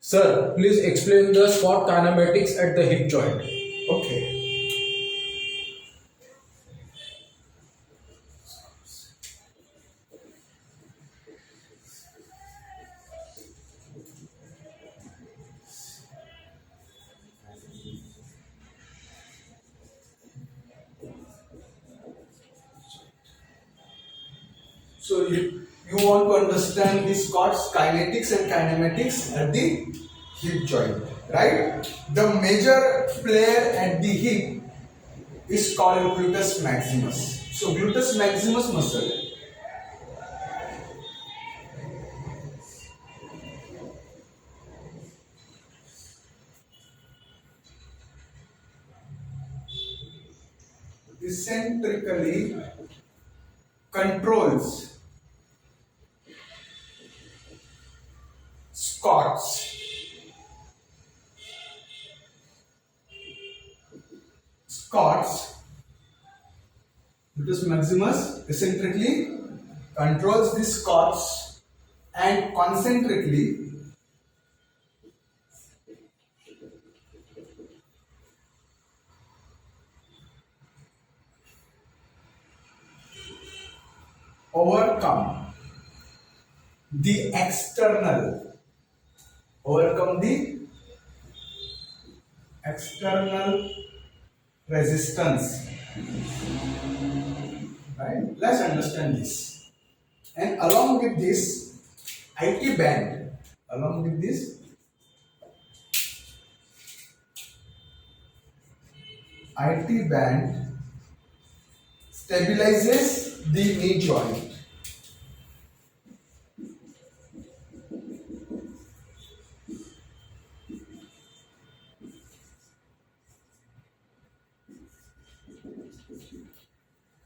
Sir, please explain the squat kinematics at the hip joint. Okay. So you want to understand the squats kinetics and kinematics at the hip joint, right? The major player at the hip is called gluteus maximus. So gluteus maximus muscle eccentrically controls squats, gluteus maximus eccentrically controls the squats and concentrically overcome the external resistance, right? Let's understand this. And along with this IT band, stabilizes the knee joint.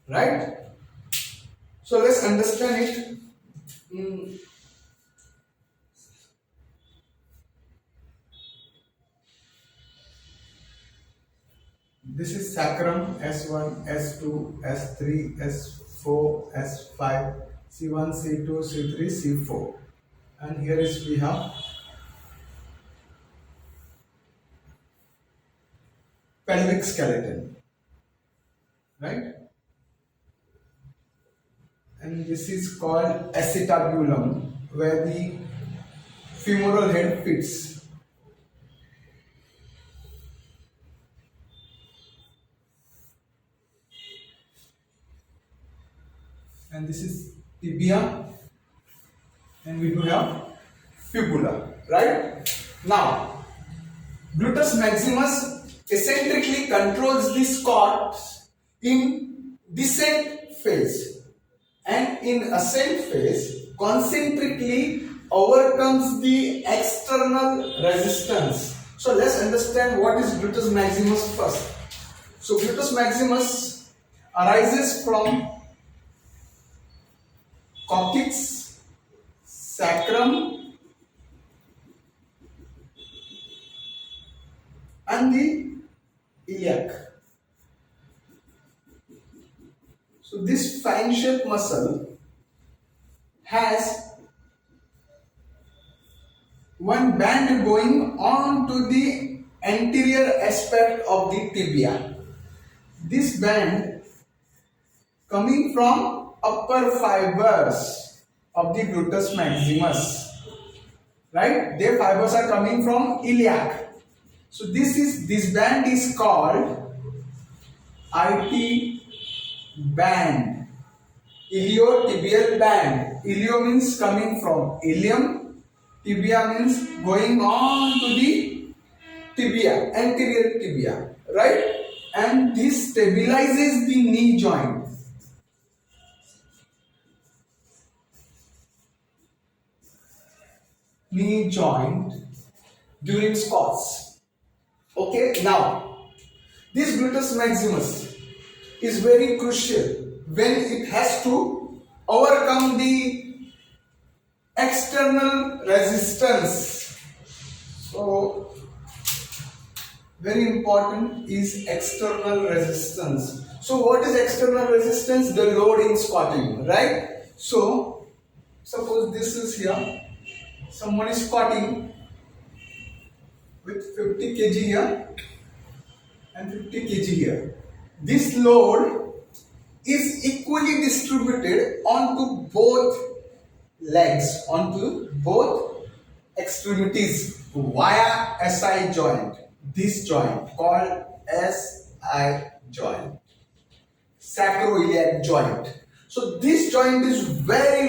Right? So let's understand it. This is sacrum S1, S2, S3, S4, S5, C1, C2, C3, C4. And here is we have pelvic skeleton. Right? And this is called acetabulum, where the femoral head fits. And this is tibia, and we do have fibula, right? Now, gluteus maximus eccentrically controls the squats in descent phase, and in ascent phase concentrically overcomes the external resistance. So let's understand what is gluteus maximus first. So gluteus maximus arises from coccyx, sacrum, and the iliac. So this fine shaped muscle has one band going on to the anterior aspect of the tibia. This band coming from upper fibers of the gluteus maximus, right? Their fibers are coming from iliac. So this band is called IT band, iliotibial band. Ilio means coming from ilium, tibia means going on to the tibia, anterior tibia, right? And this stabilizes the knee joint. During squats. Okay, now this gluteus maximus is very crucial when it has to overcome the external resistance. So very important is external resistance. So what is external resistance? The load in squatting, right? So suppose this is here, someone is squatting 50 kg here and 50 kg here. This load is equally distributed onto both legs, onto both extremities via SI joint. This joint called SI joint, sacroiliac joint. So this joint is very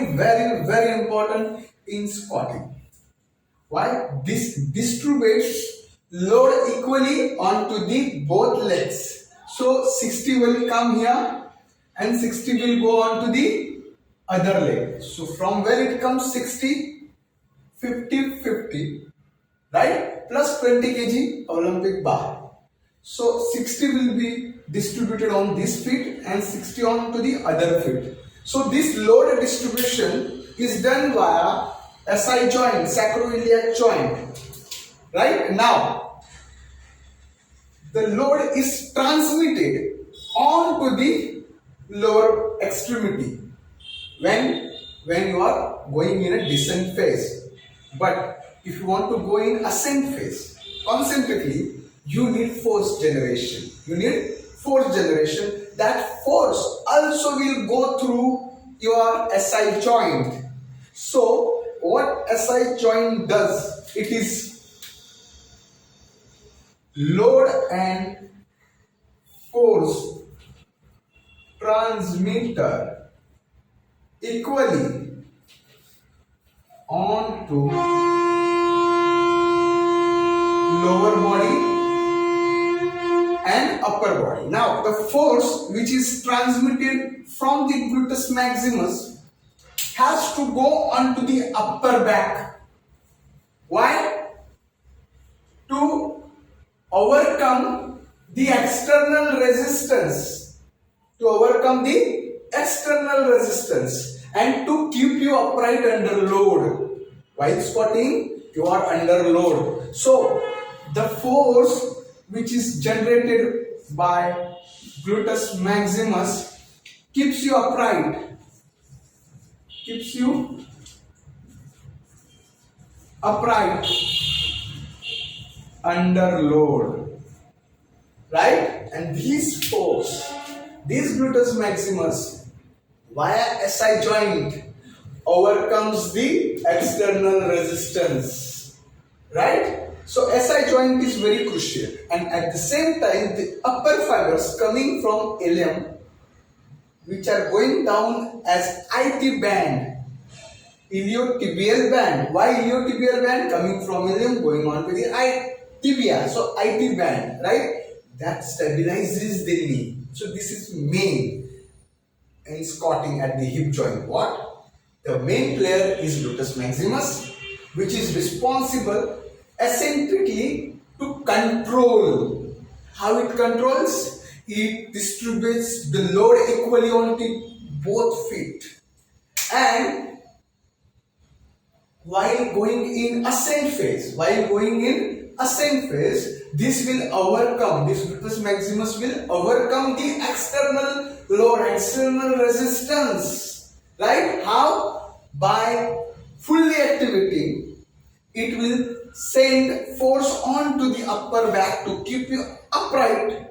important in squatting. Why? This distributes load equally onto the both legs. So 60 will come here and 60 will go on to the other leg. So from where it comes 60, 50, 50, right? Plus 20 kg Olympic bar. So 60 will be distributed on this feet and 60 on to the other feet. So this load distribution is done via SI joint, sacroiliac joint. Right? Now, the load is transmitted onto the lower extremity when you are going in a descent phase. But if you want to go in ascent phase, concentrically, you need force generation. You need force generation. That force also will go through your SI joint. So, what SI joint does? It is load and force transmitter equally onto lower body and upper body. Now, the force which is transmitted from the gluteus maximus has to go onto the upper back. Why? To overcome the external resistance. To overcome the external resistance and to keep you upright under load. While squatting, you are under load. So, the force which is generated by gluteus maximus keeps you upright. Keeps you upright under load, right? And this force, this gluteus maximus via SI joint overcomes the external resistance, right? So SI joint is very crucial, and at the same time the upper fibers coming from ilium which are going down as IT band, iliotibial band. Why iliotibial band? Coming from ilium going on to the tibia. So IT band, right? That stabilizes the knee. So this is main in squatting at the hip joint. What? The main player is gluteus maximus, which is responsible eccentrically to control. How it controls? It distributes the load equally onto both feet. And while going in ascent phase, this will overcome, this gluteus maximus will overcome the external load, external resistance. Right? How? By fully activating, it will send force onto the upper back to keep you upright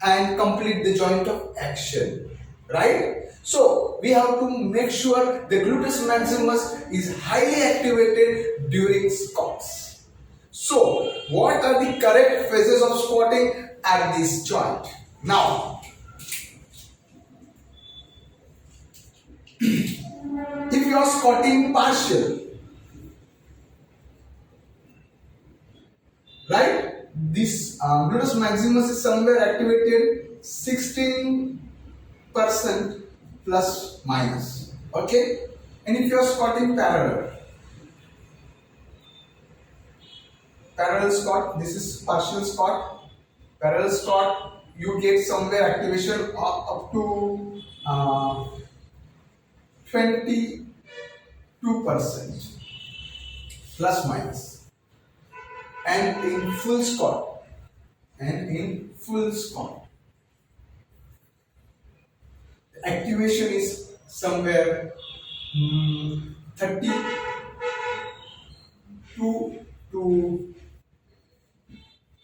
and complete the joint of action. Right? So, we have to make sure the gluteus maximus is highly activated during squats. So, what are the correct phases of squatting at this joint? Now, if you are squatting partial, right? This gluteus maximus is somewhere activated 16% plus minus. Okay? And if you are squatting parallel squat, this is partial squat. Parallel squat, you get somewhere activation up to 22% plus minus. And in full squat, the activation is somewhere 32 to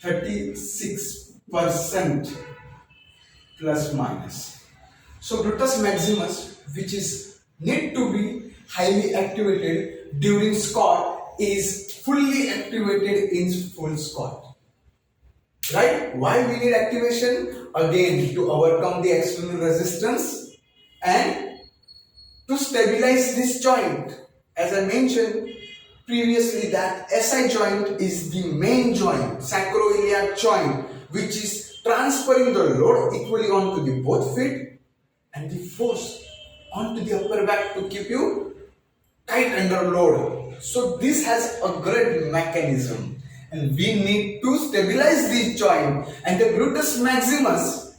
36% plus minus. So gluteus maximus, which is need to be highly activated during squat, is fully activated in full squat. Right? Why we need activation? Again, to overcome the external resistance and to stabilize this joint. As I mentioned previously, that SI joint is the main joint, sacroiliac joint, which is transferring the load equally onto the both feet and the force onto the upper back to keep you tight under load. So this has a great mechanism, and we need to stabilize this joint, and the gluteus maximus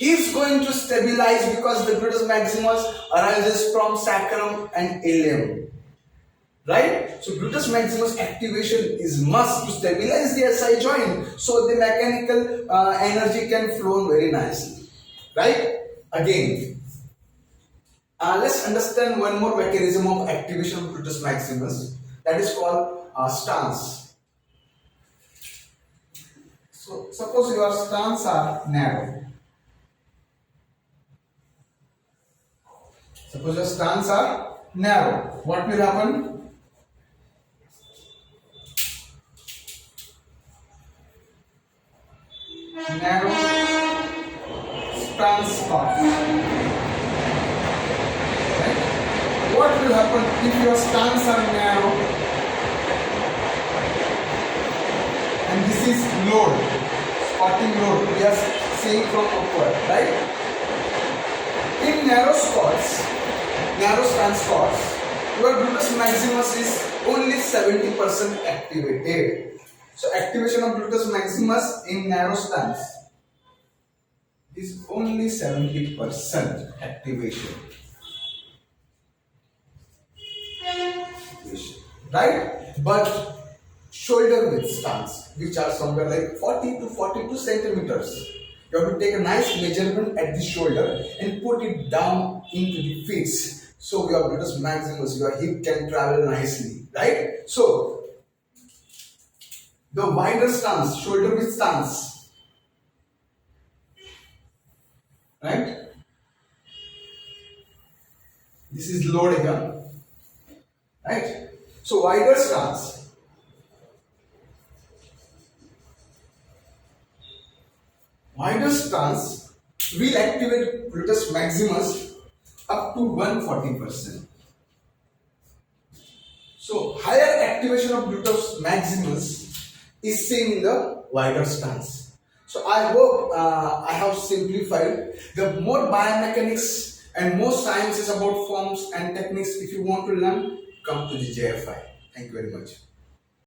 is going to stabilize because the gluteus maximus arises from sacrum and ilium, right? So gluteus maximus activation is must to stabilize the SI joint, so the mechanical energy can flow very nicely, right? Again, let's understand one more mechanism of activation of gluteus maximus, that is called stance. So suppose your stance are narrow. Suppose your stance are narrow. What will happen? Narrow stance part. Right? What will happen if your stance are narrow and this is load, squatting load, we are saying from upward, right? In narrow squats, narrow stance squats, your gluteus maximus is only 70% activated. So activation of gluteus maximus in narrow stance is only 70% activation. Right? But shoulder width stance, which are somewhere like 40 to 42 centimeters, you have to take a nice measurement at the shoulder and put it down into the feet. So your gluteus maximus, your hip can travel nicely, right? So the wider stance, shoulder width stance, right? This is load here, right? So wider stance. Wider stance will activate gluteus maximus up to 140%. So higher activation of gluteus maximus is seen in the wider stance. So I hope I have simplified. The more biomechanics and more sciences about forms and techniques, if you want to learn, come to the JFI. Thank you very much.